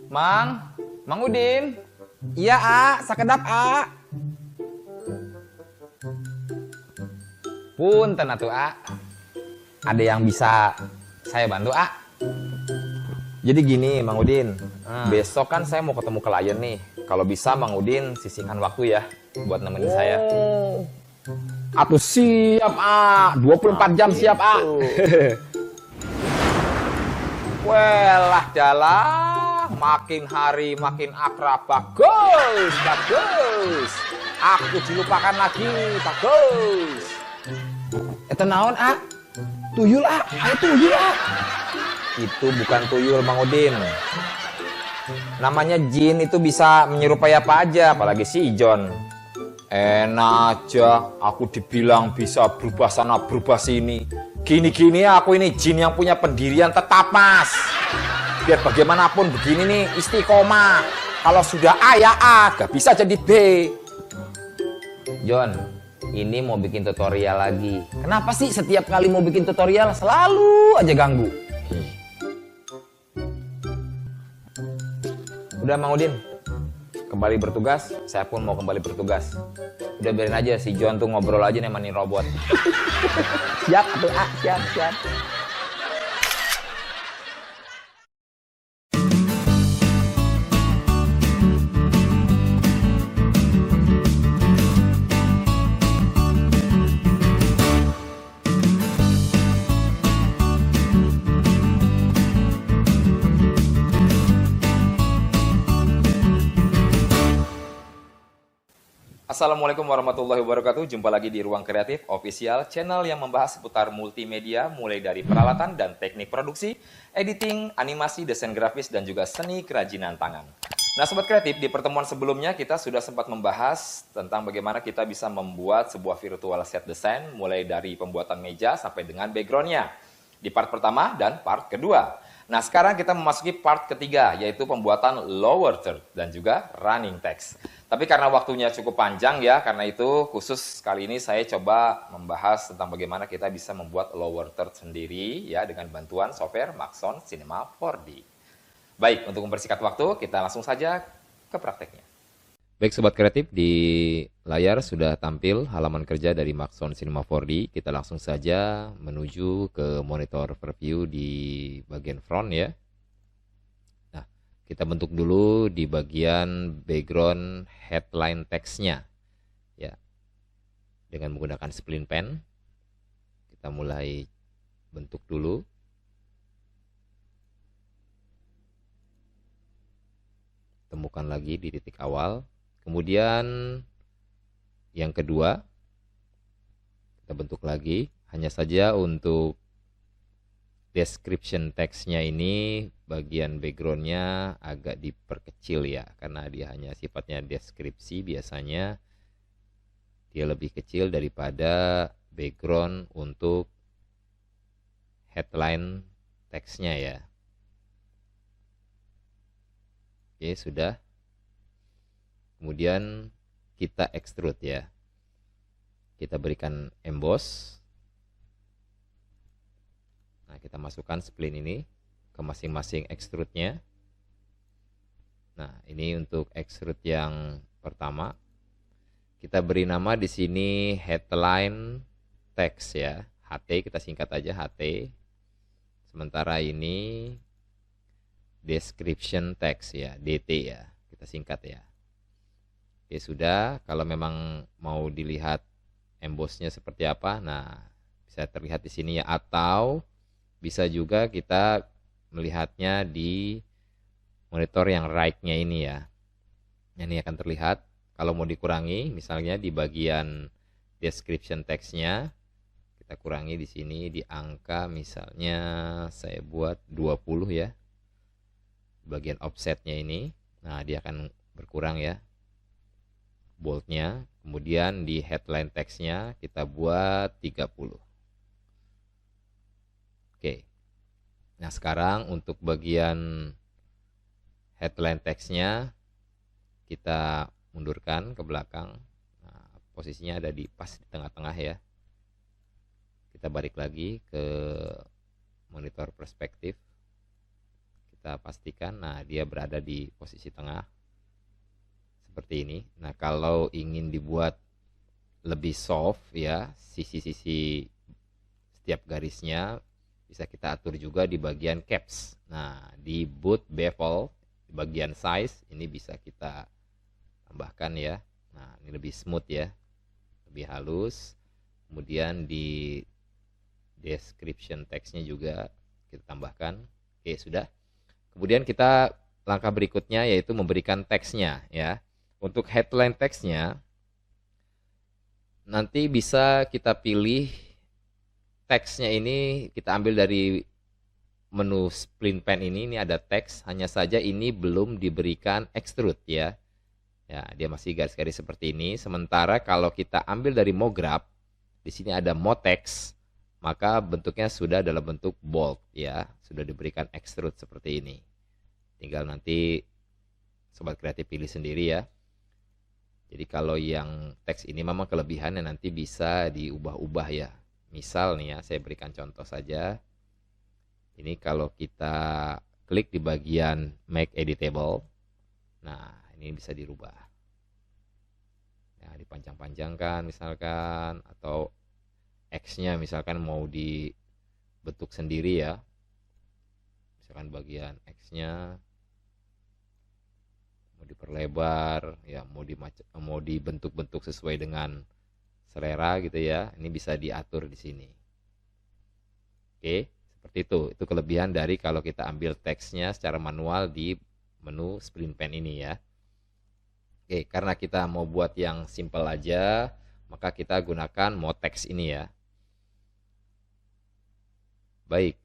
Mang Udin. Iya, sakedap, Punten atuh, Ada yang bisa saya bantu, Jadi gini, Mang Udin. Besok kan saya mau ketemu klien nih. Kalau bisa Mang Udin sisihkan waktu ya buat nemenin saya. Atuh siap, 24 jam siap, Welah dalah, makin hari makin akrab. Bagus, bagus. Aku dilupakan lagi, bagus. Eta naon, Tuyul, ayo tuyul, Itu bukan tuyul, Mang Udin. Namanya jin itu bisa menyerupai apa aja, apalagi si John. Enak aja, aku dibilang bisa berubah sana berubah sini. Gini-gini aku ini jin yang punya pendirian tetap, Mas. Biar bagaimanapun begini nih istiqomah. Kalau sudah A ya A, gak bisa jadi B. John, ini mau bikin tutorial lagi. Kenapa sih setiap kali mau bikin tutorial selalu aja ganggu? Udah Mang Udin, kembali bertugas, saya pun mau kembali bertugas. Udah biarin aja si John tuh ngobrol aja nemanin robot. siap, atuh, siap. Assalamualaikum warahmatullahi wabarakatuh. Jumpa lagi di Ruang Kreatif Official, channel yang membahas seputar multimedia, mulai dari peralatan dan teknik produksi, editing, animasi, desain grafis, dan juga seni kerajinan tangan. Nah, Sobat Kreatif, di pertemuan sebelumnya kita sudah sempat membahas tentang bagaimana kita bisa membuat sebuah virtual set desain, mulai dari pembuatan meja sampai dengan background-nya. Di part pertama dan part kedua. Nah, sekarang kita memasuki part ketiga, yaitu pembuatan lower third dan juga running text. Tapi karena waktunya cukup panjang ya, karena itu khusus kali ini saya coba membahas tentang bagaimana kita bisa membuat lower third sendiri ya dengan bantuan software Maxon Cinema 4D. Baik, untuk mempersingkat waktu, kita langsung saja ke prakteknya. Baik Sobat Kreatif, di layar sudah tampil halaman kerja dari Maxon Cinema 4D. Kita langsung saja menuju ke monitor preview di bagian front ya. Nah, kita bentuk dulu di bagian background headline text-nya. Ya. Dengan menggunakan spline pen, kita mulai bentuk dulu. Temukan lagi di titik awal. Kemudian yang kedua, kita bentuk lagi, hanya saja untuk description text-nya ini bagian background-nya agak diperkecil ya, karena dia hanya sifatnya deskripsi, biasanya dia lebih kecil daripada background untuk headline text-nya ya. Oke, sudah. Kemudian kita extrude ya. Kita berikan emboss. Nah, kita masukkan spline ini ke masing-masing extrude-nya. Nah, ini untuk extrude yang pertama. Kita beri nama di sini headline text ya. HT, kita singkat aja HT. Sementara ini description text ya, DT ya. Kita singkat ya. Oke, sudah. Kalau memang mau dilihat embossnya seperti apa, nah bisa terlihat di sini ya. Atau bisa juga kita melihatnya di monitor yang right-nya ini ya. Ini akan terlihat. Kalau mau dikurangi, misalnya di bagian description text-nya, kita kurangi di sini di angka, misalnya saya buat 20 ya. Bagian offsetnya ini, nah dia akan berkurang ya. Boldnya, kemudian di headline text-nya kita buat 30. Oke. Nah, sekarang untuk bagian headline text-nya kita mundurkan ke belakang. Nah, posisinya ada di pas di tengah-tengah ya. Kita balik lagi ke monitor perspektif. kita pastikan. Nah, dia berada di posisi tengah seperti ini. Nah, kalau ingin dibuat lebih soft ya, sisi-sisi setiap garisnya bisa kita atur juga di bagian caps. Nah, di boot bevel di bagian size ini bisa kita tambahkan ya. Nah, ini lebih smooth ya, lebih halus. Kemudian di description text-nya juga kita tambahkan. Oke, sudah. Kemudian kita langkah berikutnya yaitu memberikan teksnya ya. Untuk headline teksnya nanti bisa kita pilih teksnya ini, kita ambil dari menu split pen ini ada teks, hanya saja ini belum diberikan extrude ya. Ya, dia masih garis-garis seperti ini. Sementara kalau kita ambil dari MoGraph, di sini ada MoText, maka bentuknya sudah dalam bentuk bold ya, sudah diberikan extrude seperti ini. Tinggal nanti sobat kreatif pilih sendiri ya. Jadi kalau yang teks ini memang kelebihannya nanti bisa diubah-ubah ya. Misal nih ya, saya berikan contoh saja. Ini kalau kita klik di bagian make editable, nah ini bisa dirubah. Ya, dipanjang-panjangkan misalkan, atau X-nya misalkan mau dibentuk sendiri ya. Misalkan bagian X-nya mau diperlebar ya, mau dibentuk-bentuk sesuai dengan selera gitu ya. Ini bisa diatur di sini. Oke, seperti itu. Itu kelebihan dari kalau kita ambil teksnya secara manual di menu split pen ini ya. Oke, karena kita mau buat yang simple aja, maka kita gunakan MoText ini ya. Baik,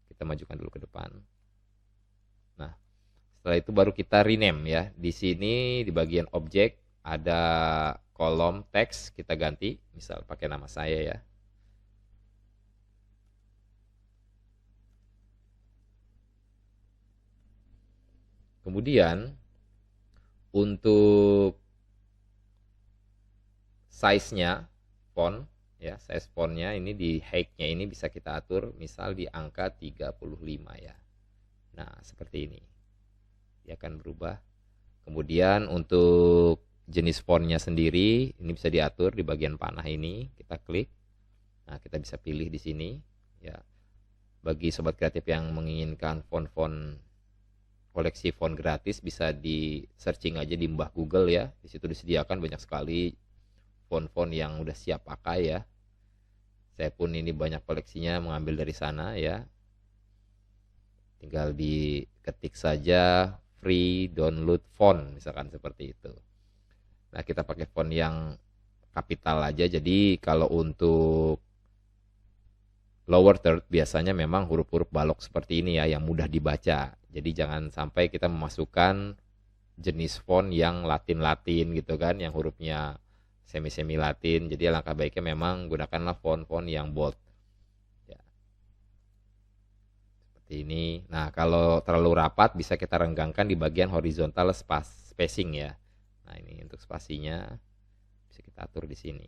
kita majukan dulu ke depan. Nah, setelah itu baru kita rename ya. Di sini di bagian objek ada kolom teks, kita ganti, misal pakai nama saya ya. Kemudian untuk size-nya, font ya, size fontnya ini di height-nya ini bisa kita atur misal di angka 35 ya. Nah, seperti ini. Dia akan berubah. Kemudian untuk jenis fontnya sendiri ini bisa diatur di bagian panah ini, kita klik. Nah, kita bisa pilih di sini ya. Bagi sobat kreatif yang menginginkan font-font koleksi font gratis, bisa di searching aja di Mbah Google ya. Di situ disediakan banyak sekali font-font yang udah siap pakai ya. Saya pun ini banyak koleksinya mengambil dari sana ya. Tinggal diketik saja free download font misalkan seperti itu. Nah, kita pakai font yang kapital aja. Jadi kalau untuk lower third biasanya memang huruf-huruf balok seperti ini ya yang mudah dibaca. Jadi jangan sampai kita memasukkan jenis font yang Latin-Latin gitu kan, yang hurufnya semi-semi Latin. Jadi alangkah baiknya memang gunakanlah font-font yang bold. Ya. Seperti ini. Nah, kalau terlalu rapat bisa kita renggangkan di bagian horizontal spacing ya. Nah, ini untuk spasinya bisa kita atur di sini.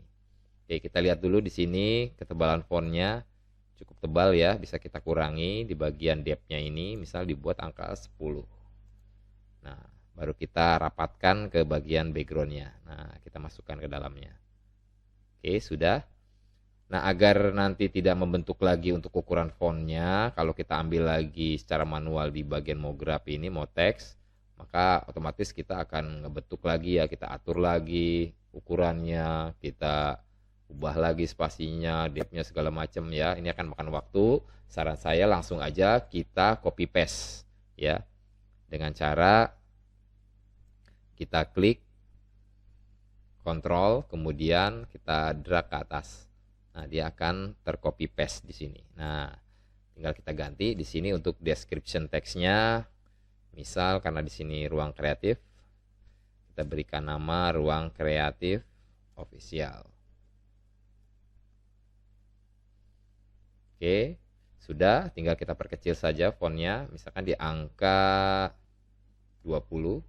Oke, kita lihat dulu di sini ketebalan fontnya cukup tebal ya, bisa kita kurangi di bagian depth-nya ini, misal dibuat angka 10. Nah, baru kita rapatkan ke bagian background-nya. Nah, kita masukkan ke dalamnya. Oke, sudah. Nah, agar nanti tidak membentuk lagi untuk ukuran fontnya, kalau kita ambil lagi secara manual di bagian MoGraph ini, MoText, maka otomatis kita akan ngebentuk lagi ya, kita atur lagi ukurannya, kita ubah lagi spasinya, depth-nya segala macam ya. Ini akan makan waktu. Saran saya langsung aja kita copy paste ya. Dengan cara kita klik Ctrl, kemudian kita drag ke atas. Nah, dia akan tercopy paste di sini. Nah, tinggal kita ganti di sini untuk description text-nya. Misal karena di sini ruang kreatif, kita berikan nama ruang kreatif official. Oke, sudah, tinggal kita perkecil saja fontnya, misalkan di angka 20.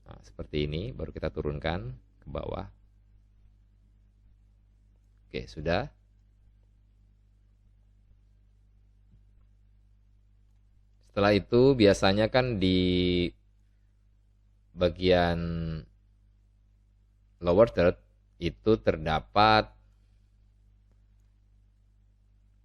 Nah, seperti ini, baru kita turunkan ke bawah. Oke, sudah. Setelah itu biasanya kan di bagian lower third itu terdapat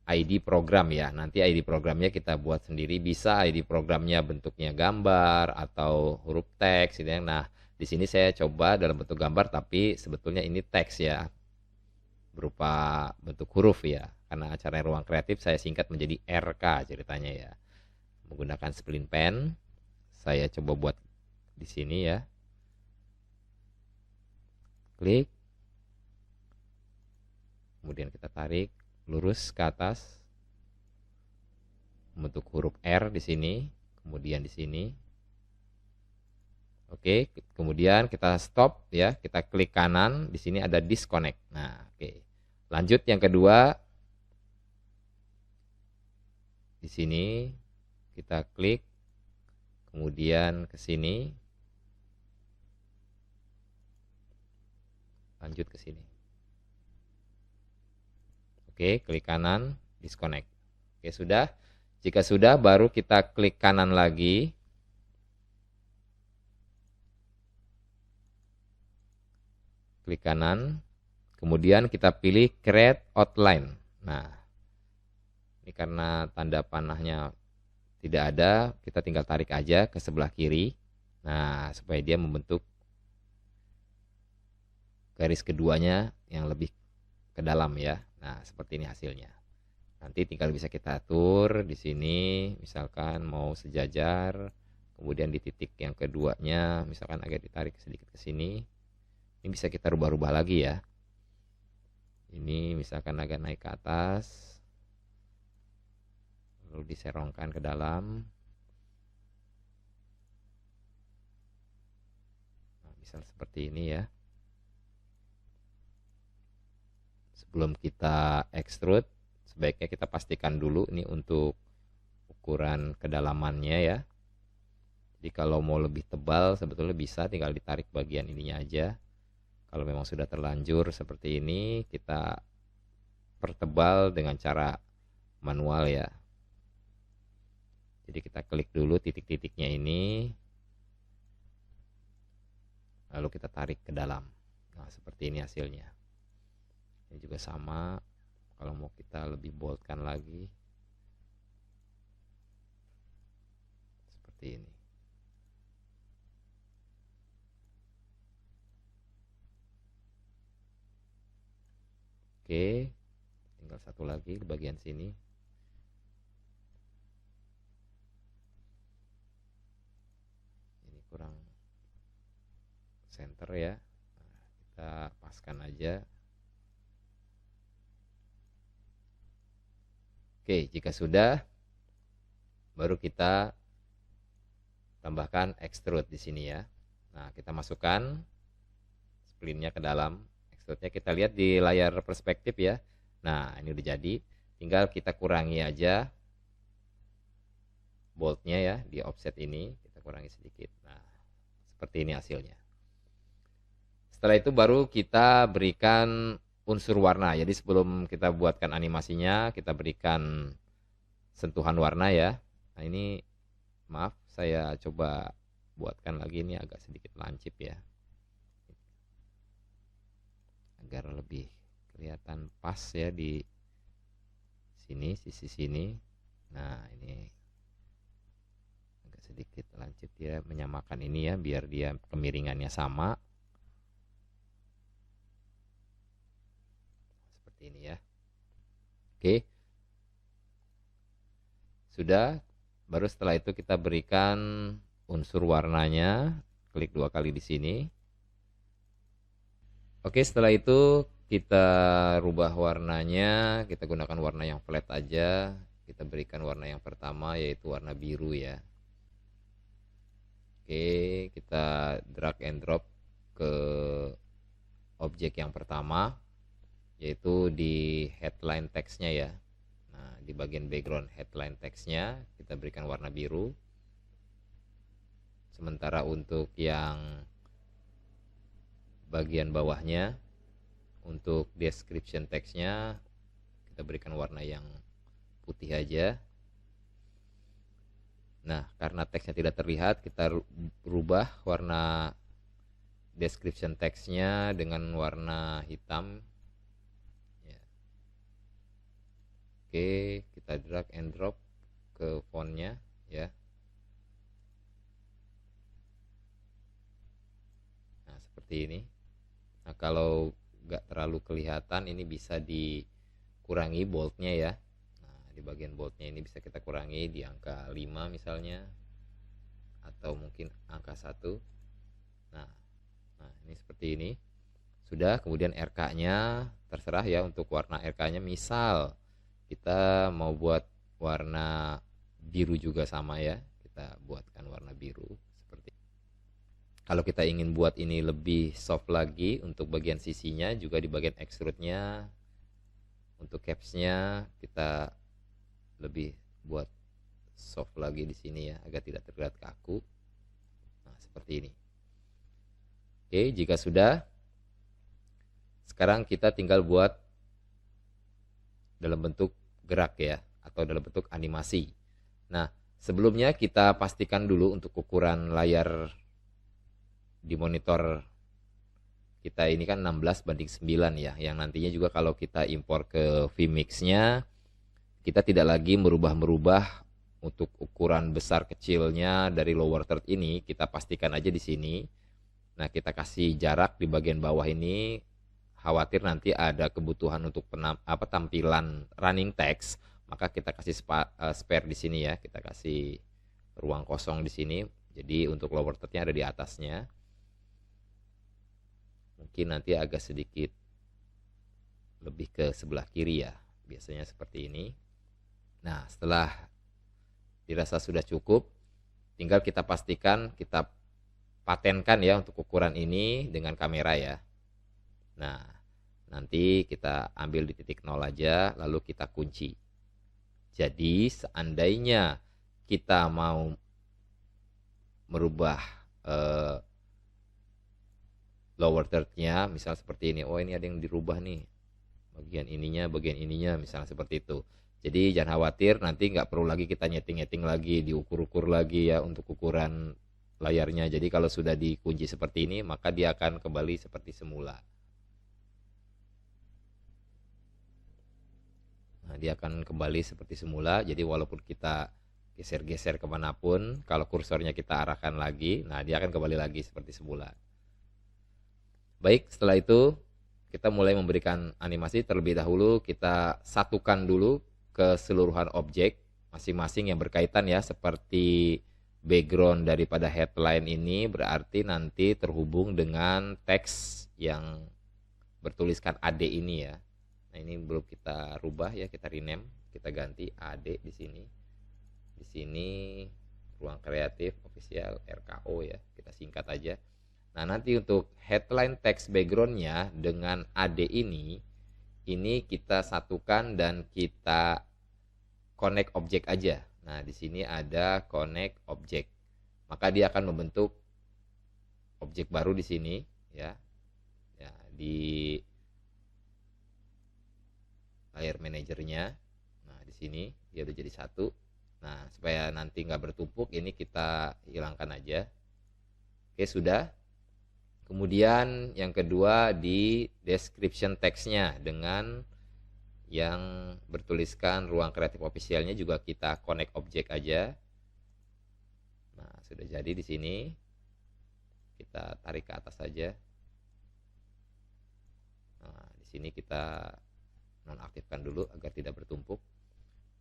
ID program ya. Nanti ID programnya kita buat sendiri. Bisa ID programnya bentuknya gambar atau huruf teks gitu ya. Nah, di sini saya coba dalam bentuk gambar tapi sebetulnya ini teks ya. Berupa bentuk huruf ya. Karena acara ruang kreatif saya singkat menjadi RK ceritanya ya. Menggunakan spline pen. Saya coba buat di sini ya. Klik. Kemudian kita tarik lurus ke atas membentuk huruf R di sini, kemudian di sini. Oke, kemudian kita stop ya, kita klik kanan, di sini ada disconnect. Nah, oke. Lanjut yang kedua. Di sini kita klik, kemudian ke sini. Lanjut ke sini. Oke, klik kanan, disconnect. Oke, sudah. Jika sudah, baru kita klik kanan lagi. Klik kanan. Kemudian kita pilih create outline. Nah, ini karena tanda panahnya tidak ada, kita tinggal tarik aja ke sebelah kiri. Nah, supaya dia membentuk garis keduanya yang lebih ke dalam ya. Nah, seperti ini hasilnya. Nanti tinggal bisa kita atur di sini, misalkan mau sejajar, kemudian di titik yang keduanya, misalkan agak ditarik sedikit ke sini. Ini bisa kita rubah-rubah lagi ya. Ini misalkan agak naik ke atas, lalu diserongkan ke dalam. Nah, misal seperti ini ya. Sebelum kita extrude, sebaiknya kita pastikan dulu ini untuk ukuran kedalamannya ya. Jadi kalau mau lebih tebal sebetulnya bisa tinggal ditarik bagian ininya aja. Kalau memang sudah terlanjur seperti ini, kita pertebal dengan cara manual ya. Jadi kita klik dulu titik-titiknya ini, lalu kita tarik ke dalam. Nah, seperti ini hasilnya. Ini juga sama, kalau mau kita lebih boldkan lagi, seperti ini. Oke, tinggal satu lagi di bagian sini. Ini kurang center ya. Nah, kita paskan aja. Oke, jika sudah, baru kita tambahkan extrude di sini ya. Nah, kita masukkan spline-nya ke dalam. Extrude-nya kita lihat di layar perspektif ya. Nah, ini udah jadi. Tinggal kita kurangi aja bolt-nya ya di offset ini. Kita kurangi sedikit. Nah, seperti ini hasilnya. Setelah itu baru kita berikan unsur warna. Jadi sebelum kita buatkan animasinya, kita berikan sentuhan warna ya. Nah, ini maaf, saya coba buatkan lagi, ini agak sedikit lancip ya. Agar lebih kelihatan pas ya di sini, sisi sini. Nah, ini agak sedikit lancip ya, menyamakan ini ya biar dia kemiringannya sama. Ini ya. Oke. Sudah, baru setelah itu kita berikan unsur warnanya, klik 2 kali di sini. Oke, setelah itu kita rubah warnanya, kita gunakan warna yang flat aja. Kita berikan warna yang pertama yaitu warna biru ya. Oke, kita drag and drop ke objek yang pertama, yaitu di headline teksnya ya. Nah, di bagian background headline teksnya kita berikan warna biru. Sementara untuk yang bagian bawahnya, untuk description teksnya kita berikan warna yang putih aja. Nah, karena teksnya tidak terlihat, kita rubah warna description teksnya dengan warna hitam. Ya. Oke, kita drag and drop ke fontnya ya. Nah, seperti ini. Nah, kalau nggak terlalu kelihatan, ini bisa dikurangi boldnya ya. Di bagian boldnya ini bisa kita kurangi di angka 5 misalnya, atau mungkin angka 1. Nah ini seperti ini sudah. Kemudian RK-nya terserah ya, untuk warna RK-nya misal kita mau buat warna biru juga sama ya, kita buatkan warna biru seperti ini. Kalau kita ingin buat ini lebih soft lagi untuk bagian sisinya, juga di bagian extrude-nya, untuk capsnya kita lebih buat soft lagi di sini ya, agar tidak terlihat kaku. Nah, seperti ini. Oke, jika sudah, sekarang kita tinggal buat dalam bentuk gerak ya, atau dalam bentuk animasi. Nah, sebelumnya kita pastikan dulu untuk ukuran layar di monitor kita ini kan 16:9 ya, yang nantinya juga kalau kita impor ke vMix-nya, kita tidak lagi merubah-merubah untuk ukuran besar kecilnya dari lower third ini. Kita pastikan aja di sini. Nah, kita kasih jarak di bagian bawah ini. Khawatir nanti ada kebutuhan untuk tampilan running text, maka kita kasih spare di sini ya. Kita kasih ruang kosong di sini. Jadi untuk lower third-nya ada di atasnya. Mungkin nanti agak sedikit lebih ke sebelah kiri ya. Biasanya seperti ini. Nah, setelah dirasa sudah cukup, tinggal kita pastikan kita patenkan ya untuk ukuran ini dengan kamera ya. Nah, nanti kita ambil di titik 0 aja, lalu kita kunci. Jadi seandainya kita mau merubah lower third-nya, misal seperti ini, oh ini ada yang dirubah nih, bagian ininya, misalnya seperti itu. Jadi jangan khawatir, nanti nggak perlu lagi kita nyeting-nyeting lagi, diukur-ukur lagi ya untuk ukuran layarnya. Jadi kalau sudah dikunci seperti ini, maka dia akan kembali seperti semula. Nah, dia akan kembali seperti semula. Jadi walaupun kita geser-geser kemanapun, kalau kursornya kita arahkan lagi, nah dia akan kembali lagi seperti semula. Baik, setelah itu kita mulai memberikan animasi. Terlebih dahulu kita satukan dulu keseluruhan objek masing-masing yang berkaitan ya, seperti background daripada headline ini berarti nanti terhubung dengan teks yang bertuliskan AD ini ya. Nah, ini belum kita rubah ya, kita rename, kita ganti AD di sini. Di sini Ruang Kreatif Official RKO ya, kita singkat aja. Nah, nanti untuk headline text backgroundnya dengan AD ini kita satukan dan kita connect objek aja. Nah, di sini ada connect objek. Maka dia akan membentuk objek baru di sini ya. Ya, di layer manajernya. Nah, di sini dia udah jadi satu. Nah, supaya nanti nggak bertumpuk, ini kita hilangkan aja. Oke, sudah. Kemudian yang kedua di description text-nya dengan yang bertuliskan Ruang Kreatif Officialnya juga kita connect objek aja. Nah, sudah jadi di sini. Kita tarik ke atas saja. Nah, di sini kita nonaktifkan dulu agar tidak bertumpuk.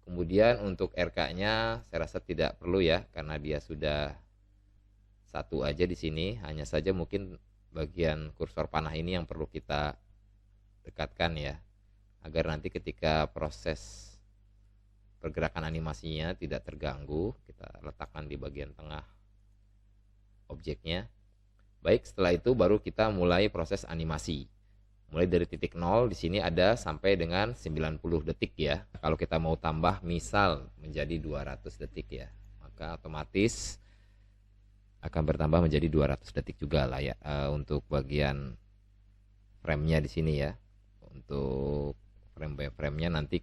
Kemudian untuk RK-nya saya rasa tidak perlu ya, karena dia sudah satu aja di sini. Hanya saja mungkin bagian kursor panah ini yang perlu kita dekatkan ya, agar nanti ketika proses pergerakan animasinya tidak terganggu. Kita letakkan di bagian tengah objeknya. Baik, setelah itu baru kita mulai proses animasi. Mulai dari titik 0 di sini ada sampai dengan 90 detik ya. Kalau kita mau tambah misal menjadi 200 detik ya, maka otomatis akan bertambah menjadi 200 detik juga lah ya, untuk bagian frame-nya di sini ya. Untuk frame by frame-nya nanti.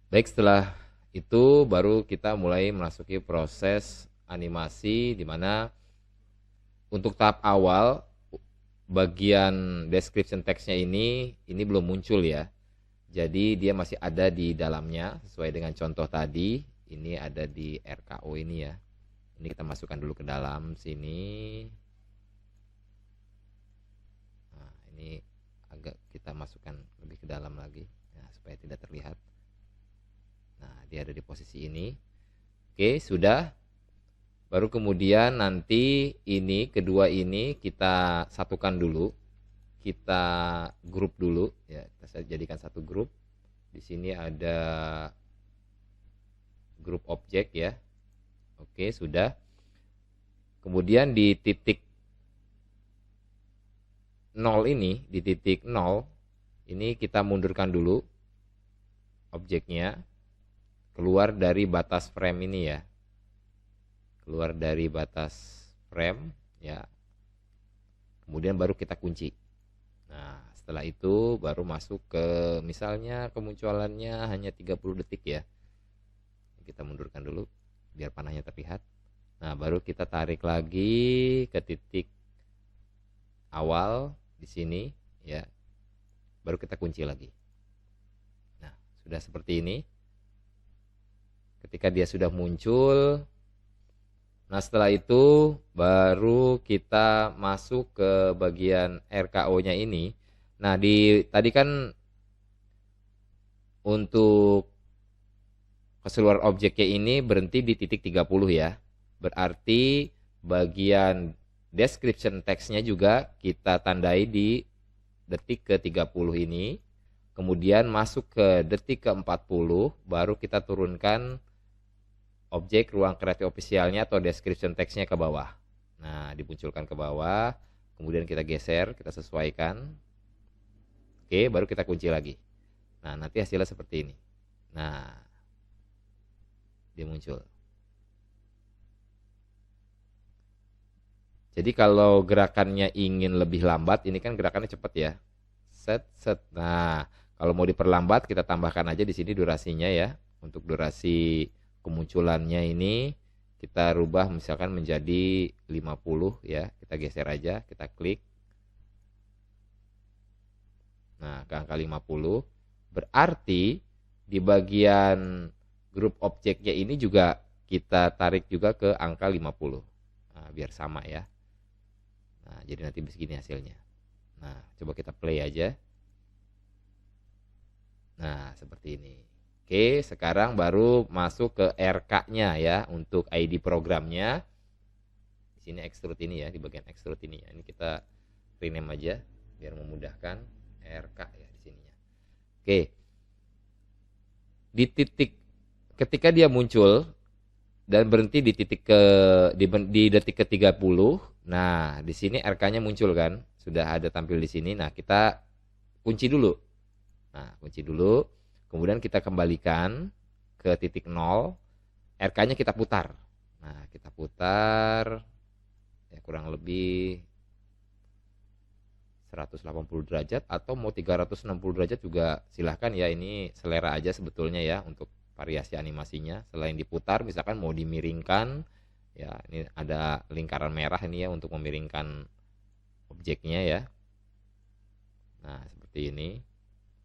Baik, setelah itu baru kita mulai memasuki proses animasi, di mana untuk tahap awal bagian description text-nya ini belum muncul ya. Jadi dia masih ada di dalamnya sesuai dengan contoh tadi. Ini ada di RKO ini ya. Ini kita masukkan dulu ke dalam sini. Nah, ini agak kita masukkan lebih ke dalam lagi ya, supaya tidak terlihat. Nah, dia ada di posisi ini. Oke, sudah. Baru kemudian nanti ini kedua ini kita satukan dulu, kita grup dulu ya, kita jadikan satu grup. Di sini ada grup objek ya. Oke, sudah. Kemudian di titik 0 ini, di titik 0 ini kita mundurkan dulu objeknya keluar dari batas frame ini ya. Keluar dari batas frame ya, kemudian baru kita kunci. Nah, setelah itu baru masuk ke misalnya kemunculannya hanya 30 detik ya, kita mundurkan dulu biar panahnya terlihat. Nah, baru kita tarik lagi ke titik awal di sini ya, baru kita kunci lagi. Nah, sudah seperti ini. Ketika dia sudah muncul, nah setelah itu baru kita masuk ke bagian RKO-nya ini. Nah, tadi kan untuk keseluruhan objeknya ini berhenti di titik 30 ya. Berarti bagian description text-nya juga kita tandai di detik ke 30 ini. Kemudian masuk ke detik ke 40 baru kita turunkan objek ruang kreatif officialnya atau description text-nya ke bawah. Nah, dimunculkan ke bawah, kemudian kita geser, kita sesuaikan. Oke, baru kita kunci lagi. Nah, nanti hasilnya seperti ini. Nah, dia muncul. Jadi kalau gerakannya ingin lebih lambat, ini kan gerakannya cepat ya. Set, set. Nah, kalau mau diperlambat, kita tambahkan aja di sini durasinya ya. Untuk durasi kemunculannya ini kita rubah misalkan menjadi 50 ya, kita geser aja, kita klik. Nah, ke angka 50 berarti di bagian grup objeknya ini juga kita tarik juga ke angka 50. Nah, biar sama ya. Nah, jadi nanti begini hasilnya. Nah, coba kita play aja. Nah, seperti ini. Oke, sekarang baru masuk ke RK-nya ya, untuk ID programnya. Di sini extrude ini ya, di bagian extrude ini ya. Ini kita rename aja biar memudahkan RK ya di sininya. Oke. Di titik ketika dia muncul dan berhenti di titik di detik ke-30. Nah, di sini RK-nya muncul kan, sudah ada tampil di sini. Nah, kita kunci dulu. Nah, kunci dulu. Kemudian kita kembalikan ke titik 0, RK-nya kita putar. Nah, kita putar ya kurang lebih 180 derajat atau mau 360 derajat juga silahkan ya, ini selera aja sebetulnya ya untuk variasi animasinya. Selain diputar, misalkan mau dimiringkan ya, ini ada lingkaran merah ini ya untuk memiringkan objeknya ya. Nah, seperti ini.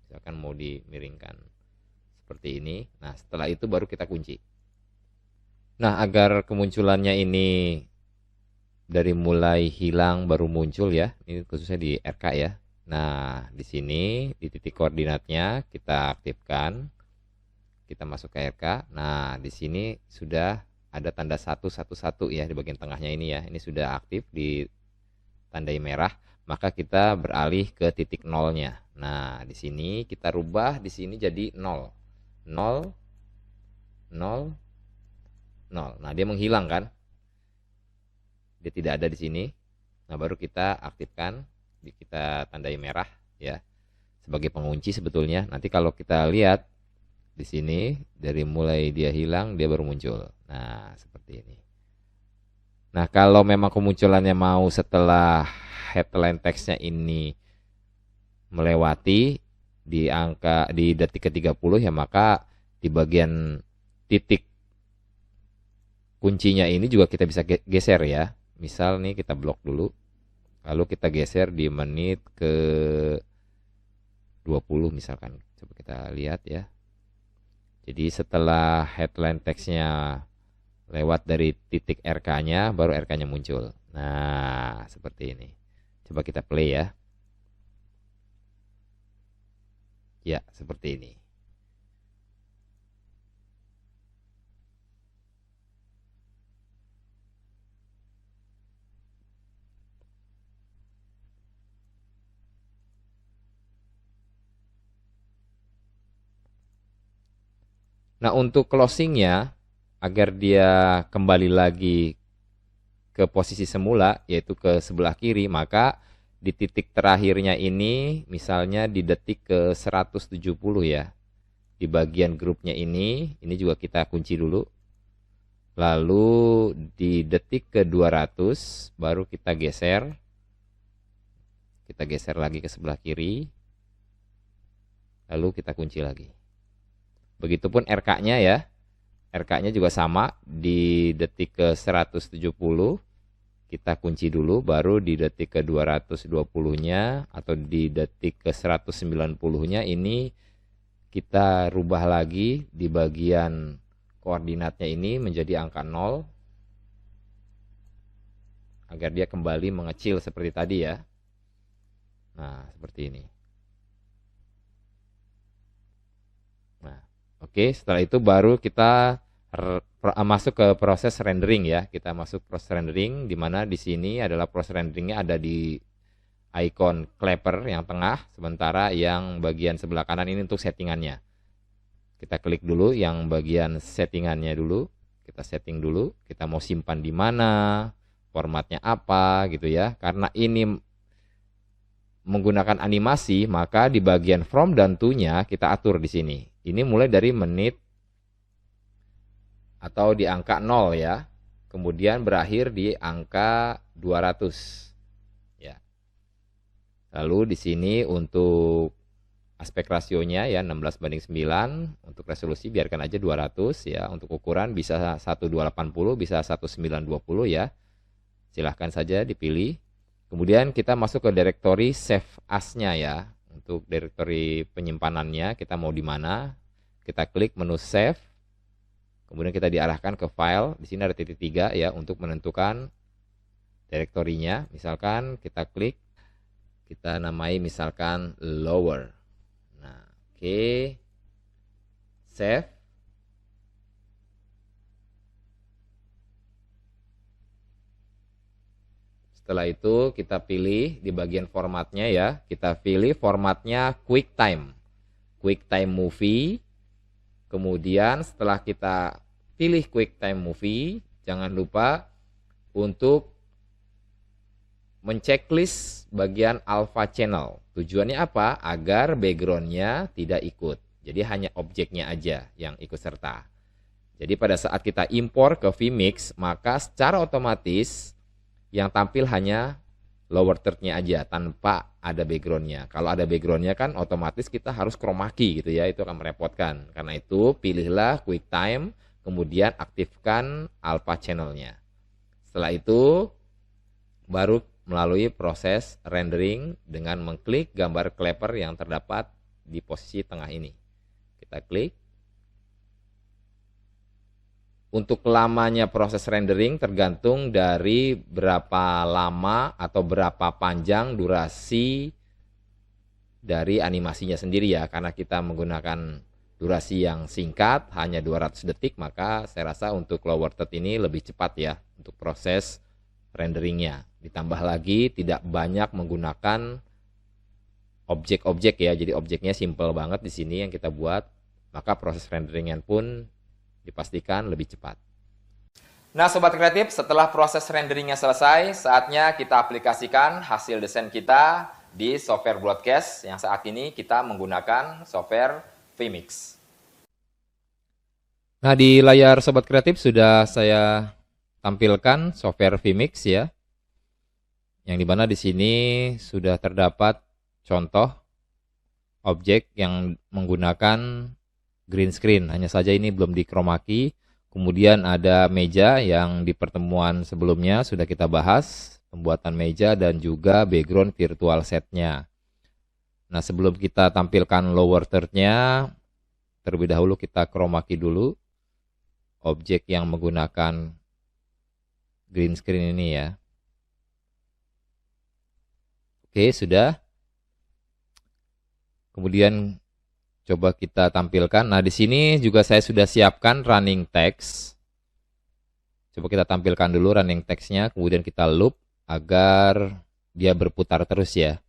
Misalkan mau dimiringkan seperti ini. Nah, setelah itu baru kita kunci. Nah, agar kemunculannya ini dari mulai hilang baru muncul ya, ini khususnya di RK ya. Nah, di sini di titik koordinatnya kita aktifkan. Kita masuk ke RK. Nah, di sini sudah ada tanda 111 ya di bagian tengahnya ini ya. Ini sudah aktif di tandai merah, maka kita beralih ke titik 0-nya. Nah, di sini kita rubah di sini jadi 0. 0 0 0. Nah, dia menghilang kan? Dia tidak ada di sini. Nah, baru kita aktifkan, kita tandai merah ya. Sebagai pengunci sebetulnya. Nanti kalau kita lihat di sini dari mulai dia hilang dia baru muncul. Nah, seperti ini. Nah, kalau memang kemunculannya mau setelah headline text-nya ini melewati di detik ke-30 ya, maka di bagian titik kuncinya ini juga kita bisa geser ya. Misal nih kita blok dulu, lalu kita geser di menit ke 20 misalkan. Coba kita lihat ya. Jadi setelah headline text-nya lewat dari titik RK-nya, baru RK-nya muncul. Nah, seperti ini. Coba kita play ya. Ya, seperti ini. Nah, untuk closingnya, agar dia kembali lagi ke posisi semula, yaitu ke sebelah kiri, maka di titik terakhirnya ini, misalnya di detik ke 170 ya, di bagian grupnya ini juga kita kunci dulu. Lalu di detik ke 200, baru kita geser. Kita geser lagi ke sebelah kiri. Lalu kita kunci lagi. Begitupun RK-nya ya. RK-nya juga sama, di detik ke 170 kita kunci dulu, baru di detik ke 220-nya atau di detik ke 190-nya ini kita rubah lagi di bagian koordinatnya ini menjadi angka 0 agar dia kembali mengecil seperti tadi ya. Nah, seperti ini. Nah, oke, setelah itu baru kita masuk ke proses rendering ya. Kita masuk proses rendering, di mana di sini adalah proses renderingnya ada di icon clapper yang tengah, sementara yang bagian sebelah kanan ini untuk settingannya. Kita klik dulu yang bagian settingannya dulu, kita setting dulu, kita mau simpan di mana, formatnya apa gitu ya. Karena ini menggunakan animasi, maka di bagian from dan to-nya kita atur di sini. Ini mulai dari menit atau di angka 0 ya. Kemudian berakhir di angka 200. Ya. Lalu di sini untuk aspek rasionya ya 16:9, untuk resolusi biarkan aja 200 ya. Untuk ukuran bisa 1280, bisa 1920 ya. Silahkan saja dipilih. Kemudian kita masuk ke direktori save as-nya ya. Untuk direktori penyimpanannya kita mau di mana? Kita klik menu save. Kemudian kita diarahkan ke file. Di sini ada titik 3 ya untuk menentukan direktorinya. Misalkan kita klik, kita namai misalkan lower. Nah, oke. Save. Setelah itu kita pilih di bagian formatnya ya, kita pilih formatnya QuickTime. QuickTime Movie. Kemudian setelah kita pilih QuickTime Movie, jangan lupa untuk menceklis bagian Alpha Channel. Tujuannya apa? Agar backgroundnya tidak ikut. Jadi hanya objeknya aja yang ikut serta. Jadi pada saat kita impor ke vMix, maka secara otomatis yang tampil hanya lower third-nya aja tanpa ada background-nya. Kalau ada background-nya kan otomatis kita harus chroma key gitu ya, itu akan merepotkan. Karena itu pilihlah QuickTime, kemudian aktifkan Alpha Channel-nya. Setelah itu baru melalui proses rendering dengan mengklik gambar clapper yang terdapat di posisi tengah ini. Kita klik. Untuk lamanya proses rendering tergantung dari berapa lama atau berapa panjang durasi dari animasinya sendiri ya. Karena kita menggunakan durasi yang singkat, hanya 200 detik, maka saya rasa untuk lower third ini lebih cepat ya untuk proses renderingnya. Ditambah lagi tidak banyak menggunakan objek-objek ya. Jadi objeknya simple banget di sini yang kita buat, maka proses renderingnya pun dipastikan lebih cepat. Nah Sobat Kreatif, setelah proses renderingnya selesai, saatnya kita aplikasikan hasil desain kita di software broadcast yang saat ini kita menggunakan software vMix. Nah, di layar Sobat Kreatif sudah saya tampilkan software vMix ya. Yang dimana di sini sudah terdapat contoh objek yang menggunakan green screen. Hanya saja ini belum di chroma key. Kemudian ada meja yang di pertemuan sebelumnya sudah kita bahas, pembuatan meja dan juga background virtual setnya. Nah, sebelum kita tampilkan lower third-nya, terlebih dahulu kita chroma key dulu objek yang menggunakan green screen ini ya. Oke, sudah. Kemudian coba kita tampilkan. Nah, di sini juga saya sudah siapkan running text. Coba kita tampilkan dulu running text-nya, kemudian kita loop agar dia berputar terus ya.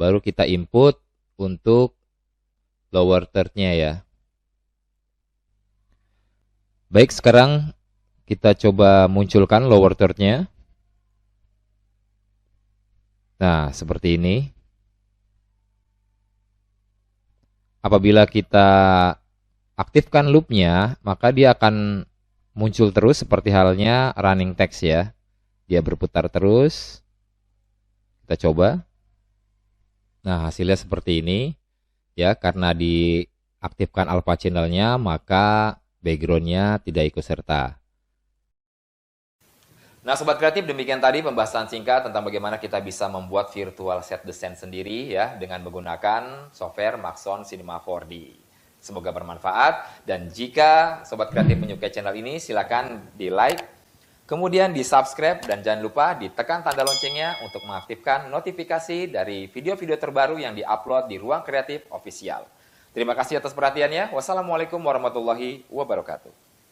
Baru kita input untuk lower third-nya ya. Baik, sekarang kita coba munculkan lower third-nya. Nah, seperti ini. Apabila kita aktifkan loop-nya, maka dia akan muncul terus seperti halnya running text ya. Dia berputar terus. Kita coba. Nah, hasilnya seperti ini. Ya, karena diaktifkan alpha channel-nya, maka background-nya tidak ikut serta. Nah, Sobat Kreatif, demikian tadi pembahasan singkat tentang bagaimana kita bisa membuat virtual set desain sendiri ya dengan menggunakan software Maxon Cinema 4D. Semoga bermanfaat, dan jika Sobat Kreatif menyukai channel ini, silakan di like, kemudian di subscribe, dan jangan lupa ditekan tanda loncengnya untuk mengaktifkan notifikasi dari video-video terbaru yang diupload di Ruang Kreatif Official. Terima kasih atas perhatiannya. Wassalamualaikum warahmatullahi wabarakatuh.